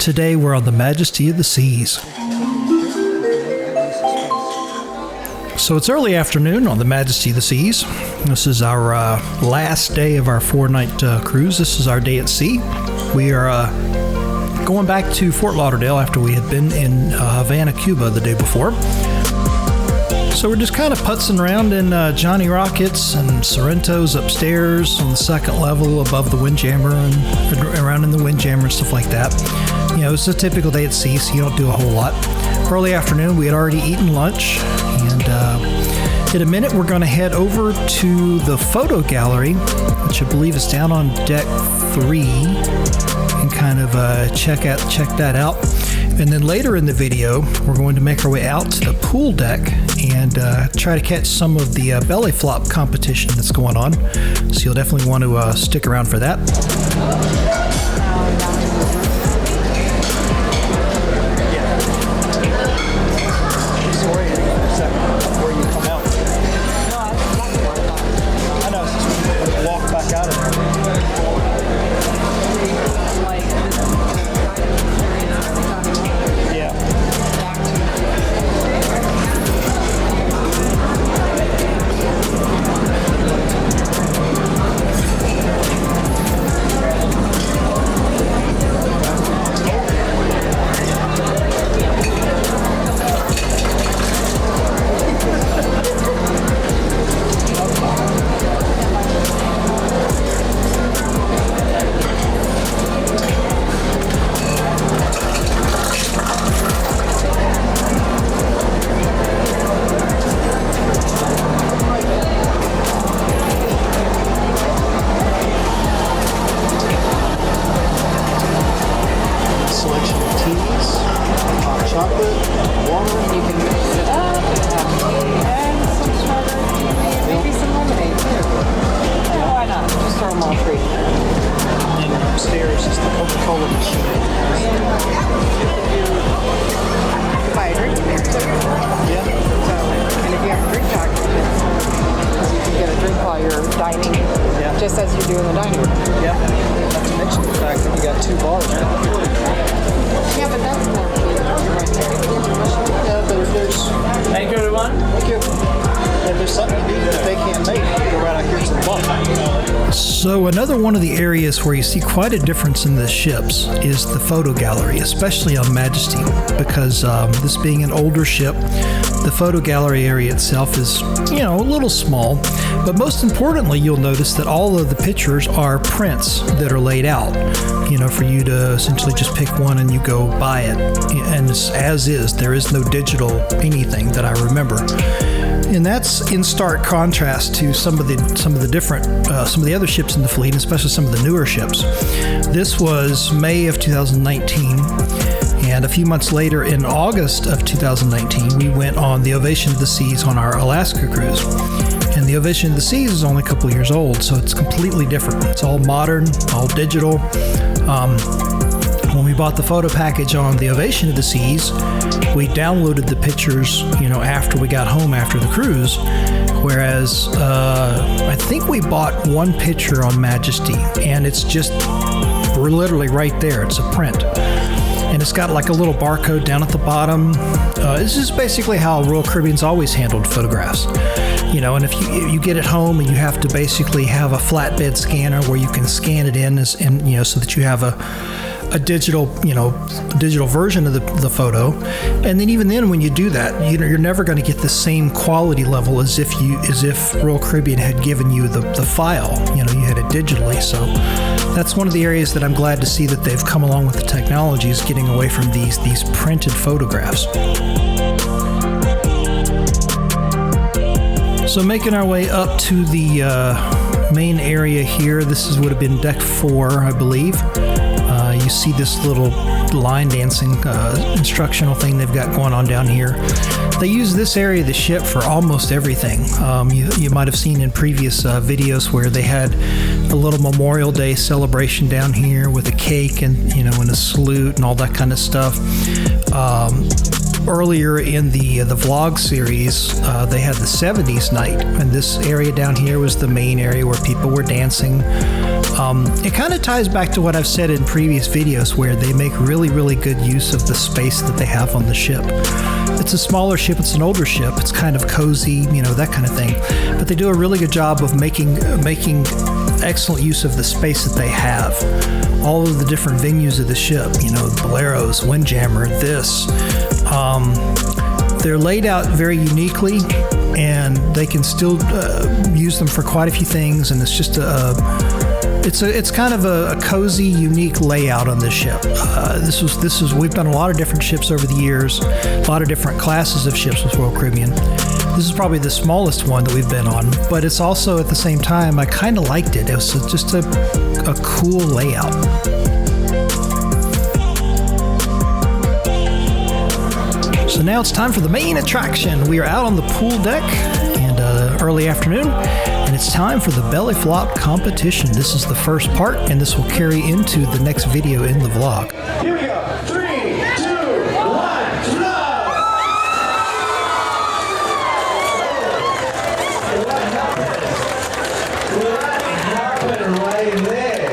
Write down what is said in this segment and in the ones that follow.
Today we're on the Majesty of the Seas. So it's early afternoon on the Majesty of the Seas. This is our last day of our 4-night cruise. This is our day at sea. We are going back to Fort Lauderdale after we had been in Havana, Cuba the day before. So we're just kind of putzing around in Johnny Rockets and Sorrentos upstairs on the second level above the Windjammer and around in the Windjammer and stuff like that. You know, it's a typical day at sea, so you don't do a whole lot. Early afternoon, we had already eaten lunch, and in a minute we're going to head over to the photo gallery, which I believe is down on deck 3, and kind of check that out. And then later in the video, we're going to make our way out to the pool deck and try to catch some of the BellyFlop competition that's going on. So you'll definitely want to stick around for that. Just as you do in the dining room. Yeah. Not to mention the fact that you got 2 bars right there. Yeah, but that's more right there. Yeah, but if there's... Thank you, everyone. Thank you. If there's something you need that they can't make, you go right out here to the bar. So another one of the areas where you see quite a difference in the ships is the photo gallery, especially on Majesty, because this being an older ship, the photo gallery area itself is, you know, a little small, but most importantly, you'll notice that all of the pictures are prints that are laid out, you know, for you to essentially just pick one and you go buy it. And as is, there is no digital anything that I remember. And that's in stark contrast to some of the other ships in the fleet, especially some of the newer ships. This was May of 2019. And a few months later, in August of 2019, we went on the Ovation of the Seas on our Alaska cruise. And the Ovation of the Seas is only a couple years old, so it's completely different. It's all modern, all digital. When we bought the photo package on the Ovation of the Seas, we downloaded the pictures, you know, after we got home after the cruise. Whereas I think we bought one picture on Majesty, and it's just literally right there. It's a print. And it's got like a little barcode down at the bottom. This is basically how Royal Caribbean's always handled photographs. You know, and if you get it home and you have to basically have a flatbed scanner where you can scan it in, and you know, so that you have a digital version of the photo. And then even then, when you do that, you know, you're never going to get the same quality level as if Royal Caribbean had given you the file. You know, you had it digitally. So that's one of the areas that I'm glad to see that they've come along with the technology, is getting away from these printed photographs. So making our way up to the main area here. This would have been deck 4, I believe. You see this little line dancing instructional thing they've got going on down here. They use this area of the ship for almost everything. You might have seen in previous videos where they had a little Memorial Day celebration down here with a cake and, you know, and a salute and all that kind of stuff. earlier in the vlog series, they had the 70s night, and this area down here was the main area where people were dancing. It kind of ties back to what I've said in previous videos, where they make really, really good use of the space that they have on the ship. It's a smaller ship, it's an older ship, it's kind of cozy, you know, that kind of thing. But they do a really good job of making excellent use of the space that they have. All of the different venues of the ship, you know, Boleros, Windjammer, this. They're laid out very uniquely, and they can still use them for quite a few things, and it's just it's kind of a cozy, unique layout on this ship. We've done a lot of different ships over the years, a lot of different classes of ships with Royal Caribbean. This is probably the smallest one that we've been on, but it's also, at the same time, I kind of liked it. It was just a cool layout. So now it's time for the main attraction. We are out on the pool deck, and early afternoon, and it's time for the BellyFlop competition. This is the first part, and this will carry into the next video in the vlog. Here we go. 3, 2, 1, flop! What happened right there?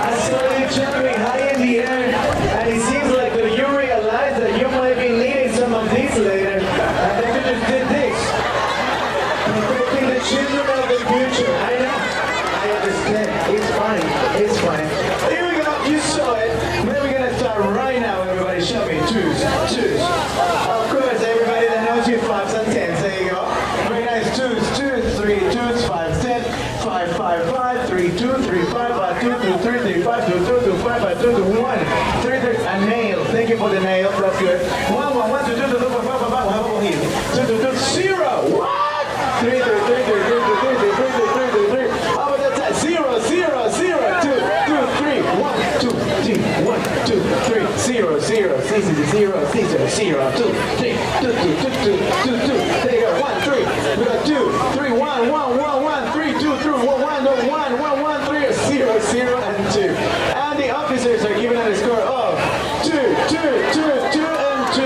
I saw you jumping high in the air, and it seems like that you realized that you might be needing some of these later, and then you just did this. Protecting the children of the future. I know. I understand. It's fine. It's fine. Here we go. You saw it. We're gonna start right now. Everybody, show me. Twos. Of course, everybody that knows you 5s and 10s. There you go. Very nice. Twos. 3 twos. 5, 10. 5, 5, 5. 3, 2, 3, 5, 5, 2, 2, 3, 3, 5, 2, 2, 2, 5, 5, 2, 2, 1. 3, 3. A nail. Thank you for the nail. That's good. 1, 1, 1, 2, 2, 2, 2, 5, 5, 5. How about here? 2, 2, 2, 0. What? 3, 3, 3, 3, 3, 3, 3, 3, 3, 3, 3, 3. How about that time? 0, 0, 0. 2, 2, 3. 1, 2, 3. 1, 2, 3. 0, 0. 6, 0, 6, 0. 2, 3. 2, 2, 2, 2, 2, 2. There you go. 1, 3. We got 2, 3, 1, 1, 1, 1, 3, 2, 3, 1, 1, no, 1, 1, 1, 3, 0, 0, and 2. And the officers are giving out a score of 2, 2, 2, 2, and 2.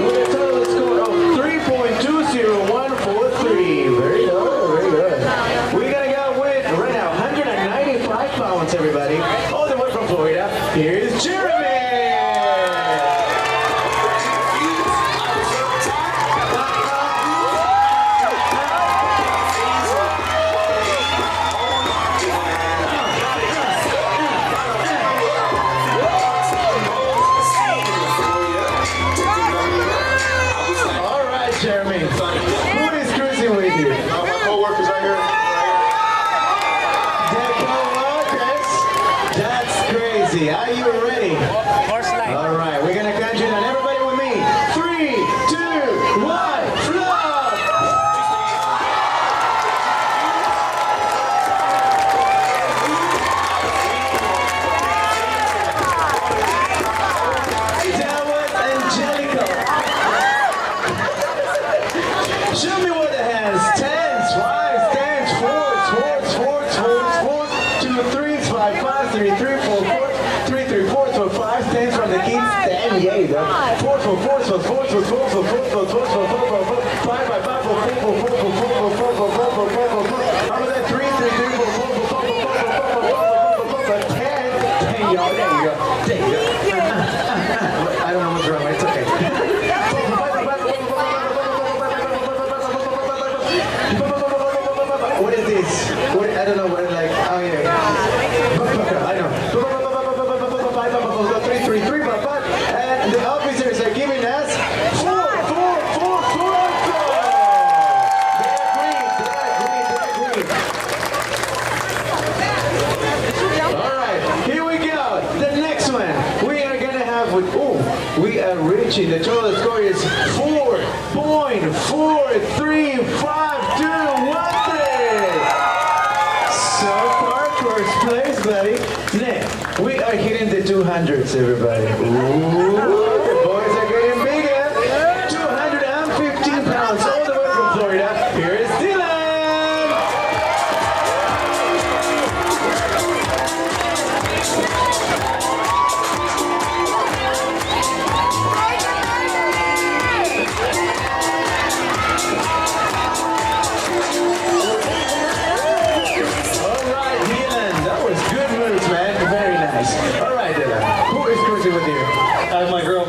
With a total score of 3.20143. Very good, very good. We're gonna go with right now 195 pounds, everybody. All the way from Florida. Here's Jeremy. All right, Jeremy. Who is cruising with you? My co-workers right here. That's crazy. Are you ready? All right, we're gonna count you down. Everybody with me. 3, 2, 1, flop! That was Angelica. Show me what it has. 10s, 5s, 10s, 4s, 2, 3s, 5, 5, 3, 3, 4, 4, 3, 3, 4, 4, 5, 10s from the kids. 10, yay, though. 4, 4, 4, 4, 4, 4, 4, 4, 4, 4, 4, 4, 4, 4, 5, 5, 5, 4, 4, 4, 4, 4, 4, 4, 4, 4, 4, 4, 4, 4. How about that? 3, 3, 3, 4, 4, 4, 4, 4, 4, 4, 4, 4, 4, 4, 10, y'all. There you go. There you go. I don't know what's wrong. It's okay. What is this? I don't know what it's like. Oh, yeah. I know. 3, 3, 3, 5, 5. And the officers are giving us 4, 4, 4, 4, 4. All right, here we go. The next one. We are going to have with, we are reaching, the total score is 4.43521. So far, first place, buddy. Now, we are hitting the 200s, everybody. Ooh, the boys are getting bigger. 215 pounds all the way from Florida. Here is Dylan.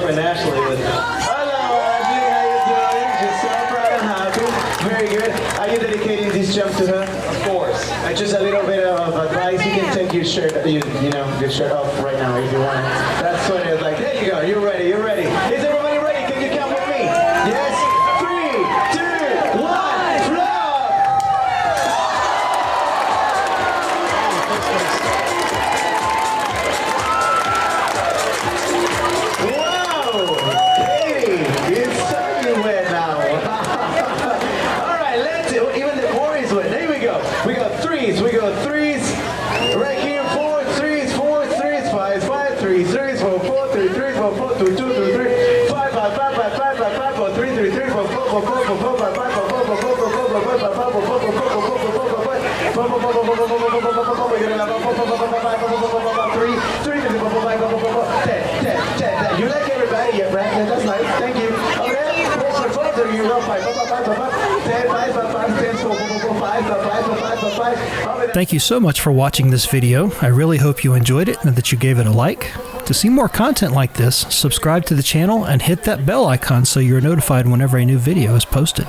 girlfriend Ashley with me. Hello, Ashley. How you doing? Just so proud and happy. Very good. Are you dedicating this jump to her? Of course. And just a little bit of advice. You can take your shirt, your shirt off right now if you want. That's what it's like. There you go. You're ready. You're ready. Is everybody ready? Can you count with me? Yes. 3, 2, 1. Flop. Wow. Katie, it's soaking wet now. All right, let's do even the boys wet. There we go. We got threes. We got threes. Right here, 4 threes, 4 threes, 5 threes, 3s, 4 3 3 4 4 2 2 2 3 5 5 5 5 5 5 5 4 3 3 3 4 4 4 4 4 4 5 5 4 4 4 4 4 4 You like everybody, yeah, Brandon? That's nice. Thank you. Thank you so much for watching this video. I really hope you enjoyed it and that you gave it a like. To see more content like this, subscribe to the channel and hit that bell icon so you're notified whenever a new video is posted.